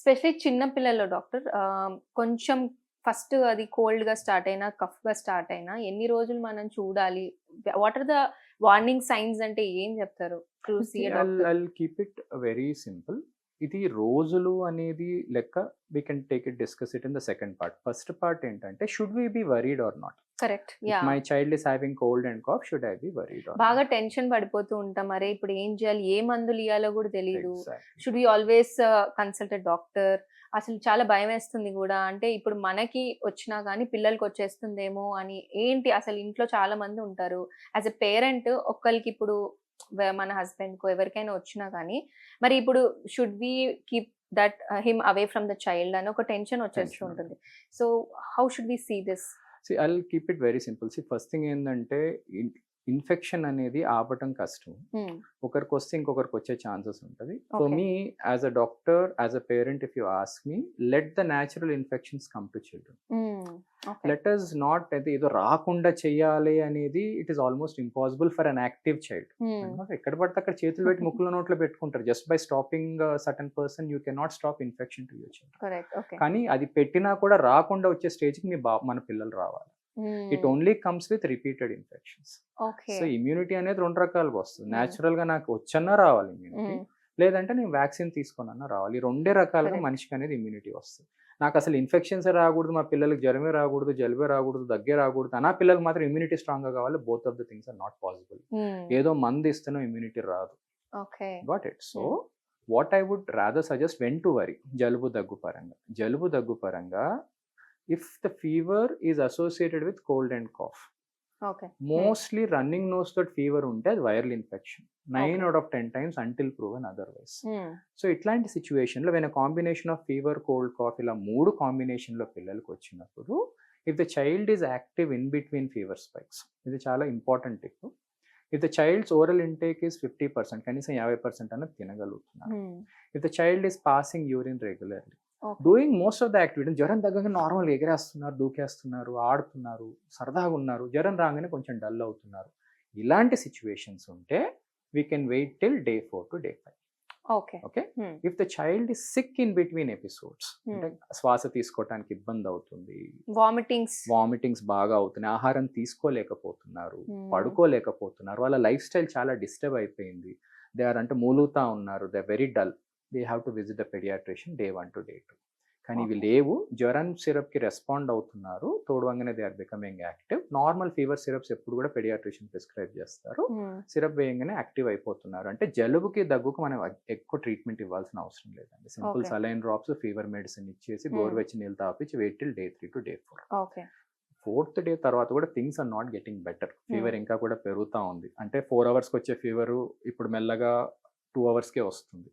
Specially చిన్న పిల్లల్లో doctor కొంచెం ఫస్ట్ అది కోల్డ్‌గా స్టార్ట్ అయినా, కఫ్‌గా స్టార్ట్ అయినా ఎన్ని రోజులు మనం చూడాలి? What are the warning signs అంటే ఏం చెప్తారు? To see See, a I'll doctor? I'll keep it very simple. ఇది రోజులు అనేది లెక్క we can take it discuss it in the second part. First part ఏంటంటే should we be worried or not? Correct. If yeah! My child is having cold and cough should I be worried or బాగా not? Tension పడిపోతూ ఉంటాం. అరే! ఇప్పుడు ఏం చేయాలి? ఏ మందులియ్యాలో గూడా తెలీదు. Exactly. Should we always consult a doctor? అసలు చాలా భయమేస్తుంది గూడా. అంటే ఇప్పుడు మనకి వచ్చినా గానీ పిల్లలకొచ్చేస్తుందేమో అని. ఏంటి అసలు ఇంట్లో చాలా మంది ఉంటారు. యాస్ ఎ పేరెంట్ ఒక్కళ్ళకిప్పుడు మన హస్బెండ్‌కో ఎవరికైనా వచ్చినా గానీ, మరి ఇప్పుడు should we keep that him away from the child అని ఒక టెన్షన్ వచ్చేస్తూ టెన్షన్ ఉంటుంది. ఉంటుంది. So, how should we see this? I'll keep it very simple. First thing ఏందంటే ఇన్ఫెక్షన్ అనేది ఆపటం కష్టం. హ్మ్. ఒకరికొస్తే ఇంకొకరికొచ్చే ఛాన్సెస్ ఉంటది. For okay. Me as a doctor, as a parent if you ask me, let the natural infections come to children. Hmm. Okay. Let us not అయితే ఏదో రాకుండా చెయ్యాలి అనేది it is almost impossible for an active child. హ్మ్. ఎక్కడ పడితే అక్కడ చేతులు పెట్టి ముక్కులో నోట్లో పెట్టుకుంటారు. Just by stopping certain person you can not stop infection to your child. Correct. Okay. కానీ అది పెట్టినా కూడా రాకుండా వచ్చే స్టేజ్‌కి మన పిల్లలు రావాలి. ఇట్ హ్మ్. Only comes with repeated infections. Okay. So immunity అనేది 2 రకాలుగా వస్తుంది. హ్మ్. నేచురల్‌గా నాకు వచ్చన్నా రావాలి ఇమ్యూనిటీ. హ్మ్. లేదంటే నేను వ్యాక్సిన్ తీసుకొనన్నా రావాలి. ఈ రెండే రకాలుగా కరెక్ట్. మనిషికి అనేది ఇమ్యూనిటీ వస్తది. నాకసలు ఇన్ఫెక్షన్సే రాకూడదు, మా పిల్లలకి జ్వరమే రాకూడదు, జలుబే రాకూడదు, దగ్గే రాకూడదు. నా పిల్లలకి మాత్రం ఇమ్యూనిటీ స్ట్రాంగ్‌గా కావాలి. Both of the things are not possible. Hmm. ఏదో మందు ఇస్తేనో ఇమ్యూనిటీ రాదు. Okay. Got it. So, hmm. What I would rather suggest when to worry జలుబు, దగ్గు పరంగా. జలుబు, దగ్గు పరంగా if the fever is associated with cold and cough. Okay. Hmm. Mostly running nose తోటి ఫీవర్ ఉంటే అది viral infection. 9 okay. Out of 10 times until proven otherwise. Hmm. So, ఇట్లాంటి సిట్యుయేషన్‌లో when a combination of fever, cold, cough ఇలా 3 కాంబినేషన్‌లో పిల్లలకొచ్చినప్పుడు if the child is active in between fever spikes, ఇది చాలా important tip. If the child's oral intake is 50%, కనీసం 50% అన్నది తినగలుగుతున్నారు. Hmm. If the child is passing urine regularly, okay. Doing most of the activity, జ్వరం తగ్గగానే నార్మల్‌గా ఎగిరేస్తున్నారు, దూకేస్తున్నారు, ఆడుతున్నారు, సరదాగా ఉన్నారు. జ్వరం రాగానే కొంచెం డల్ అవుతున్నారు. ఇలాంటి సిట్యుయేషన్స్ ఉంటే we can wait till day 4 to day 5. Okay. Okay. Hmm. If the child is sick in between episodes, అంటే హ్మ్. శ్వాస తీసుకోవటానికి ఇబ్బంది అవుతుంది, వామిటింగ్స్. వామిటింగ్స్ బాగా అవుతున్నాయి, ఆహారం తీసుకోలేకపోతున్నారు, హ్మ్. పడుకోలేకపోతున్నారు, వాళ్ళ లైఫ్ స్టైల్ చాలా డిస్టర్బ్ అయిపోయింది, దే ఆర్ అంటే మూలుగుతా ఉన్నారు, they are very dull, they have to visit the paediatrician day 1 to day 2. కానీ ఇవి ఓకే. లేవు, జ్వరం సిరప్కి రెస్పాండ్ అవుతున్నారు, తోడువంగానే they are becoming active. Normal fever syrups ఎప్పుడు కూడా పెడియాట్రిషియన్ ప్రిస్క్రైబ్ చేస్తారు. హ్మ్. సిరప్ వేయంగానే యాక్టివ్ అయిపోతున్నారు. అంటే జలుబుకి, దగ్గుకి మనం ఎక్కువ ట్రీట్మెంట్ ఇవ్వాల్సిన అవసరం లేదండి. Simple okay. Saline drops, fever medicine ఇచ్చేసి హ్మ్. గోరువెచ్చని నీళ్ళు తాపించి wait till day 3 to day 4. Okay. Fourth day తర్వాత కూడా things are not getting better. Hmm. Fever ఇంకా కూడా పెరుగుతా ఉంది. అంటే 4 అవర్స్‌కి వచ్చే ఫీవరు ఇప్పుడు మెల్లగా 2 అవర్స్‌కే వస్తుంది.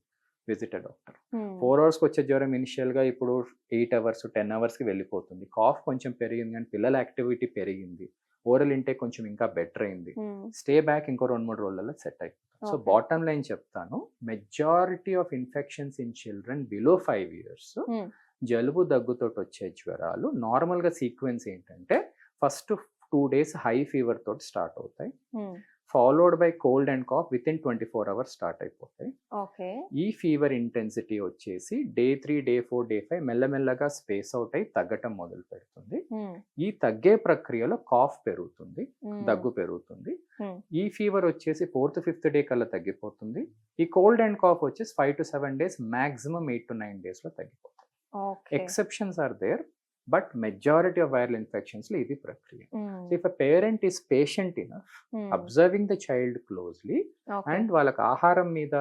Visit a doctor. హ్మ్. 4 అవర్స్‌కి వచ్చే జ్వరం ఇనిషియల్‌గా ఇప్పుడు 8 అవర్స్, 10 అవర్స్‌కి వెళ్ళిపోతుంది. కాఫ్ కొంచెం పెరిగింది కానీ పిల్లల యాక్టివిటీ పెరిగింది. ఓరల్ ఇంటేక్ కొంచెం ఇంకా బెటర్ అయింది. హ్మ్. స్టే బ్యాక్ ఇంకో 2, 3 రోజులలో సెట్ అయిపోతుంది. So, okay. బాటమ్ లైన్ చెప్తాను. Majority of infections in children below 5 years, hmm. జలుబు, దగ్గుతోటి వచ్చే జ్వరాలు నార్మల్‌గా సీక్వెన్స్ ఏంటంటే ఫస్ట్ 2 డేస్ హై ఫీవర్ తోటి స్టార్ట్ అవుతాయి. హ్మ్. Followed by cold and cough within 24 hours start అయిపోతాయి. ఓకే. ఈ ఫీవర్ ఇంటెన్సిటీ వచ్చేసి డే 3, డే 4, డే 5 మెల్లమెల్లగా స్పేస్ అవుట్ అయ్యి తగ్గటం మొదలుపెడుతుంది. హ్మ్. ఈ తగ్గే ప్రక్రియలో కాఫ్ పెరుగుతుంది, హ్మ్. దగ్గు పెరుగుతుంది. హ్మ్. ఈ ఫీవర్ వచ్చేసి 4థ్, 5థ్ డే కల్లా తగ్గిపోతుంది. ఈ కోల్డ్ అండ్ కాఫ్ వచ్చేసి 5-7 డేస్, మాక్సిమం 8-9 డేస్‌లో తగ్గిపోతాయి. Okay. Exceptions are there, but majority of viral ఇన్ఫెక్షన్స్‌లో ఇది ప్రక్రియ. Hmm. So, if a parent is patient enough, hmm. Observing the child closely okay. And వాళ్ళకి ఆహారం మీద,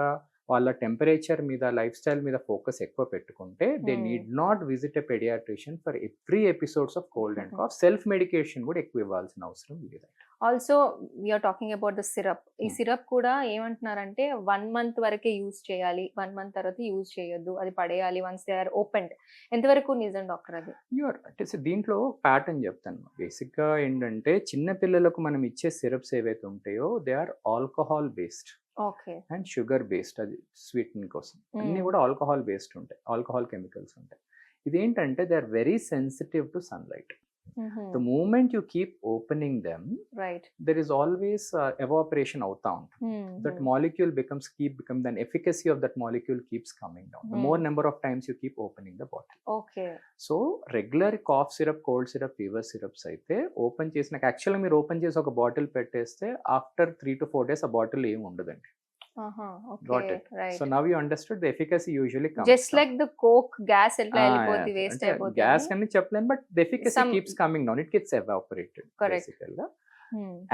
వాళ్ళ టెంపరేచర్ మీద, లైఫ్ స్టైల్ మీద ఫోకస్ ఎక్కువ పెట్టుకుంటే they hmm. Need not visit a pediatrician for every episodes of cold and cough. Self medication కూడా ఎక్కువ ఇవ్వాల్సిన అవసరం లేదు. Also we are talking about the syrup. ఈ హ్మ్. సిరప్ కూడా ఏమంటున్నారంటే 1 మంత్ వరకే యూజ్ చేయాలి. 1 మంత్ తర్వాత యూజ్ చేయొద్దు. అది పడేయాలి వన్స్ దే ఆర్ ఓపెన్డ్. ఎంతవరకు నిజం డాక్టర్ అది? అంటే దీంట్లో ప్యాటర్న్ చెప్తాను. బేసిక్‌గా ఏంటంటే చిన్న పిల్లలకు మనం ఇచ్చే సిరప్స్ ఏవైతే ఉంటాయో they are alcohol based okay. And sugar based, అది స్వీటనింగ్ కోసం. అన్నీ హ్మ్. కూడా ఆల్కహాల్ బేస్డ్ ఉంటాయి. ఆల్కహాల్ కెమికల్స్ ఉంటాయి. ఇదేంటంటే they are very sensitive to sunlight. The moment you keep opening them, right. there is always evaporation అవుతా ఉంటుంది. That molecule become then efficacy of that molecule keeps coming down. The more number of times you keep opening the bottle. Okay. So regular cough syrup, cold syrup, fever syrups అయితే open చేసినాక యాక్చువల్గా మీరు open చేసి ఒక bottle పెట్టేస్తే after 3 to 4 days ఆ bottle ఏమి ఉండదండి. Got okay. it. Right. So now you understood the efficacy usually comes just down. Like the coke gas ఎట్లా Ah, వెళ్ళిపోద్ది, yes. వేస్ట్ అంటే అయిపోతుంది. గ్యాస్ కని చెప్పలేను, but the efficacy Some- keeps coming down. It gets evaporated. Correct. Basically.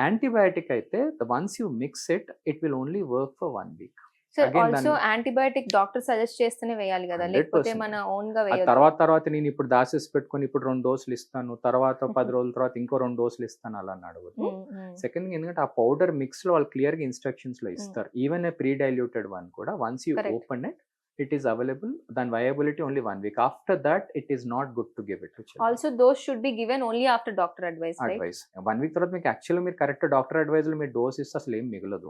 Antibiotic అయితే once you mix it, it will only work for 1 week. So Again, also దాన్ని- antibiotic doctor suggest చేస్తేనే వేయాలి కదా, 100%. లేకపోతే మన ఓన్ గా ఆ వేయొద్దు. తర్వాత నేను ఇప్పుడు దాసేసి పెట్టుకొని ఇప్పుడు 2 డోసులు ఇస్తాను, తర్వాత 10 రోజుల తర్వాత ఇంకో 2 డోసులు ఇస్తాను అలా అని అడగదు. సెకండ్ ఎందుకంటే ఆ పౌడర్ మిక్స్ లో వాళ్ళు క్లియర్ గా ఇన్స్ట్రక్షన్స్ లో ఇస్తారు. Even a pre diluted one కూడా once you Correct. Open it is available, దాని viability only 1 week. After that it is not good to give it to children. Also those should be given only after doctor advice, right? Advice 1 week తర్వాత మీకు actually మీరు correct doctor advise లో మీరు dose ఇస్తే అసలు ఏం మిగలదు.